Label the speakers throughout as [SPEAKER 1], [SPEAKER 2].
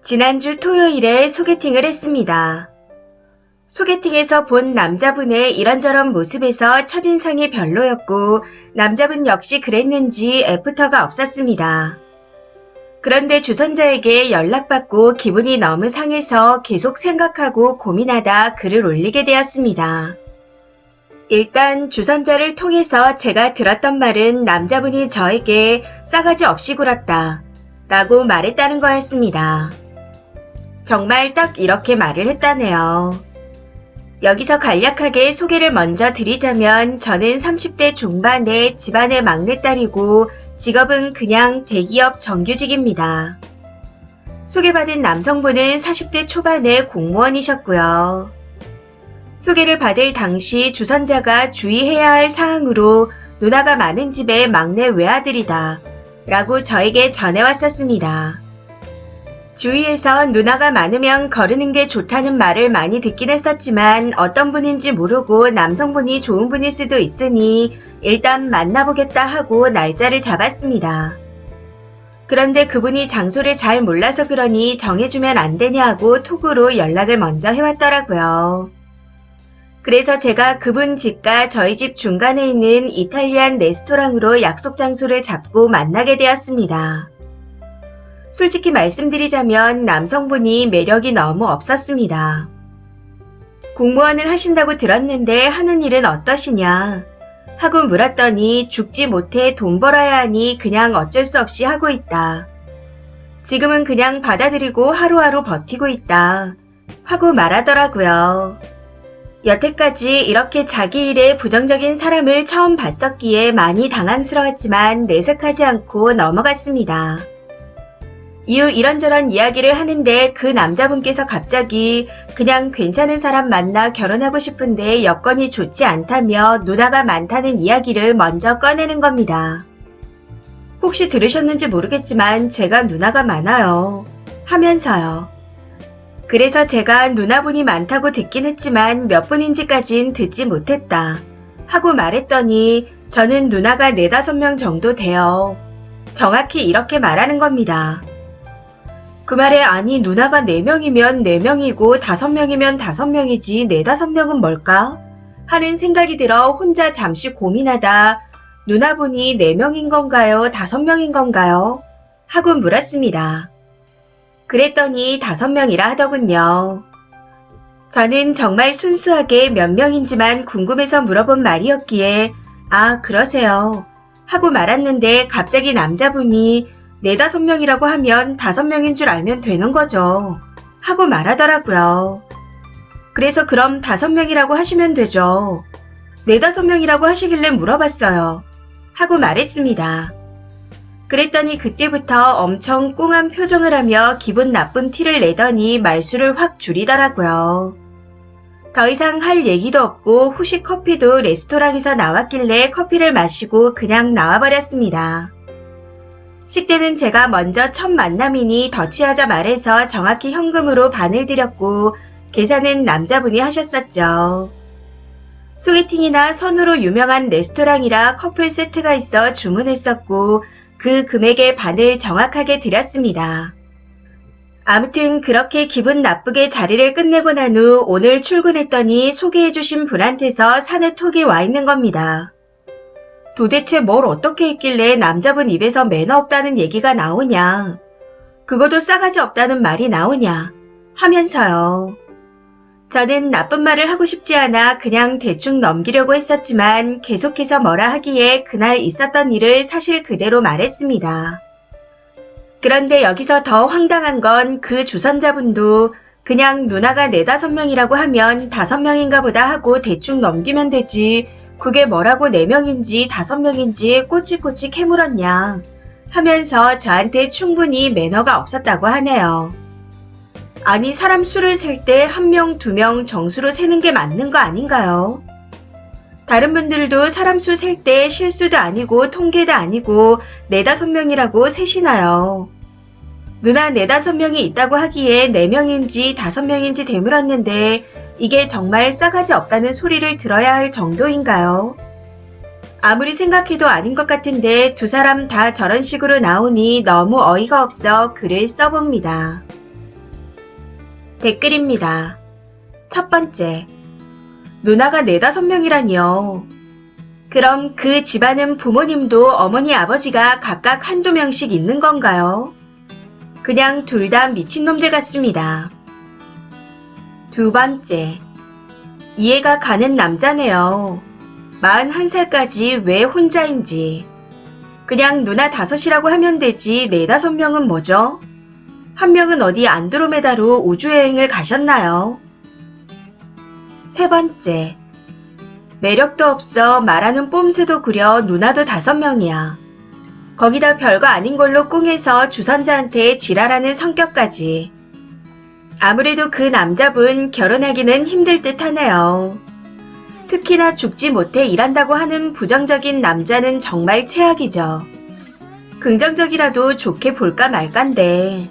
[SPEAKER 1] 지난주 토요일에 소개팅을 했습니다. 소개팅에서 본 남자분의 이런저런 모습에서 첫인상이 별로였고 남자분 역시 그랬는지 애프터가 없었습니다. 그런데 주선자에게 연락받고 기분이 너무 상해서 계속 생각하고 고민하다 글을 올리게 되었습니다. 일단 주선자를 통해서 제가 들었던 말은 남자분이 저에게 싸가지 없이 굴었다 라고 말했다는 거였습니다. 정말 딱 이렇게 말을 했다네요. 여기서 간략하게 소개를 먼저 드리자면 저는 30대 중반의 집안의 막내딸이고 직업은 그냥 대기업 정규직입니다. 소개받은 남성분은 40대 초반의 공무원이셨고요. 소개를 받을 당시 주선자가 주의해야 할 사항으로 누나가 많은 집의 막내 외아들이다 라고 저에게 전해왔었습니다. 주위에서 누나가 많으면 거르는 게 좋다는 말을 많이 듣긴 했었지만 어떤 분인지 모르고 남성분이 좋은 분일 수도 있으니 일단 만나보겠다 하고 날짜를 잡았습니다. 그런데 그분이 장소를 잘 몰라서 그러니 정해주면 안 되냐고 톡으로 연락을 먼저 해왔더라고요. 그래서 제가 그분 집과 저희 집 중간에 있는 이탈리안 레스토랑으로 약속 장소를 잡고 만나게 되었습니다. 솔직히 말씀드리자면 남성분이 매력이 너무 없었습니다. 공무원을 하신다고 들었는데 하는 일은 어떠시냐 하고 물었더니 죽지 못해 돈 벌어야 하니 그냥 어쩔 수 없이 하고 있다. 지금은 그냥 받아들이고 하루하루 버티고 있다 하고 말하더라고요. 여태까지 이렇게 자기 일에 부정적인 사람을 처음 봤었기에 많이 당황스러웠지만 내색하지 않고 넘어갔습니다. 이후 이런저런 이야기를 하는데 그 남자분께서 갑자기 그냥 괜찮은 사람 만나 결혼하고 싶은데 여건이 좋지 않다며 누나가 많다는 이야기를 먼저 꺼내는 겁니다. 혹시 들으셨는지 모르겠지만 제가 누나가 많아요. 하면서요. 그래서 제가 누나분이 많다고 듣긴 했지만 몇 분인지까진 듣지 못했다 하고 말했더니 저는 누나가 4-5명 정도 돼요. 정확히 이렇게 말하는 겁니다. 그 말에 아니 누나가 4명이면 4명이고 5명이면 5명이지 4-5명은 뭘까? 하는 생각이 들어 혼자 잠시 고민하다 누나분이 4명인 건가요? 5명인 건가요? 하고 물었습니다. 그랬더니 5명이라 하더군요. 저는 정말 순수하게 몇 명인지만 궁금해서 물어본 말이었기에 아 그러세요 하고 말았는데 갑자기 남자분이 4-5명이라고 하면 5명인 줄 알면 되는 거죠 하고 말하더라고요. 그래서 그럼 5명이라고 하시면 되죠. 4-5명이라고 하시길래 물어봤어요 하고 말했습니다. 그랬더니 그때부터 엄청 꽁한 표정을 하며 기분 나쁜 티를 내더니 말수를 확 줄이더라고요. 더 이상 할 얘기도 없고 후식 커피도 레스토랑에서 나왔길래 커피를 마시고 그냥 나와버렸습니다. 식대는 제가 먼저 첫 만남이니 더치하자 말해서 정확히 현금으로 반을 드렸고 계산은 남자분이 하셨었죠. 소개팅이나 선호로 유명한 레스토랑이라 커플 세트가 있어 주문했었고 그 금액의 반을 정확하게 드렸습니다. 아무튼 그렇게 기분 나쁘게 자리를 끝내고 난 후 오늘 출근했더니 소개해주신 분한테서 사내 톡이 와 있는 겁니다. 도대체 뭘 어떻게 했길래 남자분 입에서 매너 없다는 얘기가 나오냐, 그것도 싸가지 없다는 말이 나오냐 하면서요. 저는 나쁜 말을 하고 싶지 않아 그냥 대충 넘기려고 했었지만 계속해서 뭐라 하기에 그날 있었던 일을 사실 그대로 말했습니다. 그런데 여기서 더 황당한 건 그 주선자분도 그냥 누나가 4-5명이라고 하면 5명인가 보다 하고 대충 넘기면 되지 그게 뭐라고 4명인지 5명인지 꼬치꼬치 캐물었냐 하면서 저한테 충분히 매너가 없었다고 하네요. 아니 사람 수를 셀 때 1명, 2명 정수로 세는 게 맞는 거 아닌가요? 다른 분들도 사람 수 셀 때 실수도 아니고 통계도 아니고 4-5명이라고 세시나요? 누나 4-5명이 있다고 하기에 4명인지 5명인지 되물었는데 이게 정말 싸가지 없다는 소리를 들어야 할 정도인가요? 아무리 생각해도 아닌 것 같은데 두 사람 다 저런 식으로 나오니 너무 어이가 없어 글을 써봅니다. 댓글입니다. 첫 번째. 누나가 4~5명이라니요. 그럼 그 집안은 부모님도 어머니 아버지가 각각 한두 명씩 있는 건가요? 그냥 둘 다 미친놈들 같습니다. 두 번째. 이해가 가는 남자네요. 41살까지 왜 혼자인지. 그냥 누나 5이라고 하면 되지 4~5명은 뭐죠? 한 명은 어디 안드로메다로 우주여행을 가셨나요? 세 번째. 매력도 없어 말하는 뽐새도 구려 누나도 5명이야. 거기다 별거 아닌 걸로 꿍해서 주선자한테 지랄하는 성격까지. 아무래도 그 남자분 결혼하기는 힘들 듯 하네요. 특히나 죽지 못해 일한다고 하는 부정적인 남자는 정말 최악이죠. 긍정적이라도 좋게 볼까 말까인데.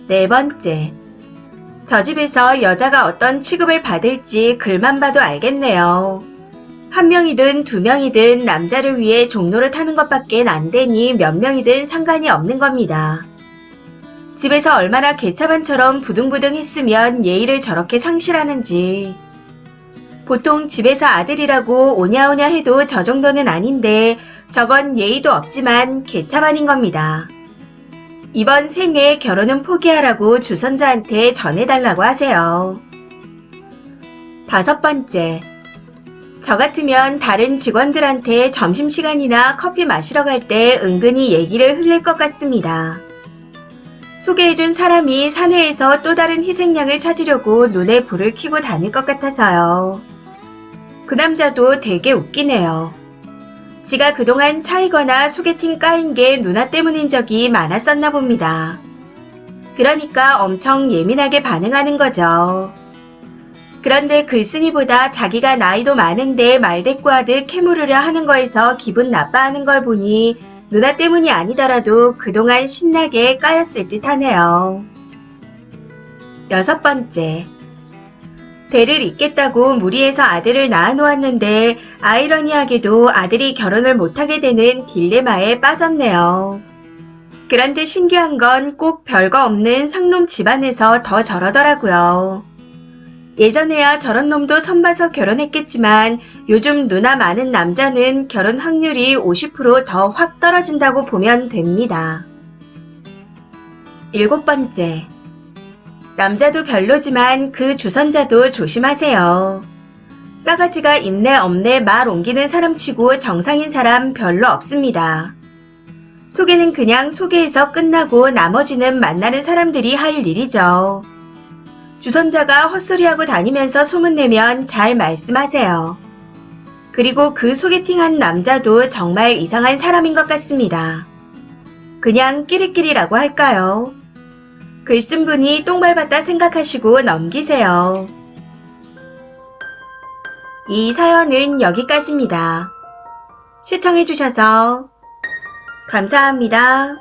[SPEAKER 1] 네 번째. 저 집에서 여자가 어떤 취급을 받을지 글만 봐도 알겠네요. 1명이든 2명이든 남자를 위해 종로를 타는 것밖엔 안 되니 몇 명이든 상관이 없는 겁니다. 집에서 얼마나 개차반처럼 부둥부둥 했으면 예의를 저렇게 상실하는지. 보통 집에서 아들이라고 오냐오냐 해도 저 정도는 아닌데 저건 예의도 없지만 개차반인 겁니다. 이번 생에 결혼은 포기하라고 주선자한테 전해달라고 하세요. 5번째. 저 같으면 다른 직원들한테 점심시간이나 커피 마시러 갈 때 은근히 얘기를 흘릴 것 같습니다. 소개해준 사람이 사내에서 또 다른 희생양을 찾으려고 눈에 불을 켜고 다닐 것 같아서요. 그 남자도 되게 웃기네요. 지가 그동안 차이거나 소개팅 까인 게 누나 때문인 적이 많았었나 봅니다. 그러니까 엄청 예민하게 반응하는 거죠. 그런데 글쓴이보다 자기가 나이도 많은데 말대꾸하듯 캐물으려 하는 거에서 기분 나빠하는 걸 보니 누나 때문이 아니더라도 그동안 신나게 까였을 듯 하네요. 6번째. 대를 잇겠다고 무리해서 아들을 낳아놓았는데 아이러니하게도 아들이 결혼을 못하게 되는 딜레마에 빠졌네요. 그런데 신기한 건 꼭 별거 없는 상놈 집안에서 더 저러더라고요. 예전에야 저런 놈도 선봐서 결혼했겠지만 요즘 누나 많은 남자는 결혼 확률이 50%더 확 떨어진다고 보면 됩니다. 7번째. 남자도 별로지만 그 주선자도 조심하세요. 싸가지가 있네 없네 말 옮기는 사람치고 정상인 사람 별로 없습니다. 소개는 그냥 소개해서 끝나고 나머지는 만나는 사람들이 할 일이죠. 주선자가 헛소리하고 다니면서 소문내면 잘 말씀하세요. 그리고 그 소개팅한 남자도 정말 이상한 사람인 것 같습니다. 그냥 끼리끼리라고 할까요? 글 쓴 분이 똥 밟았다 생각하시고 넘기세요. 이 사연은 여기까지입니다. 시청해주셔서 감사합니다.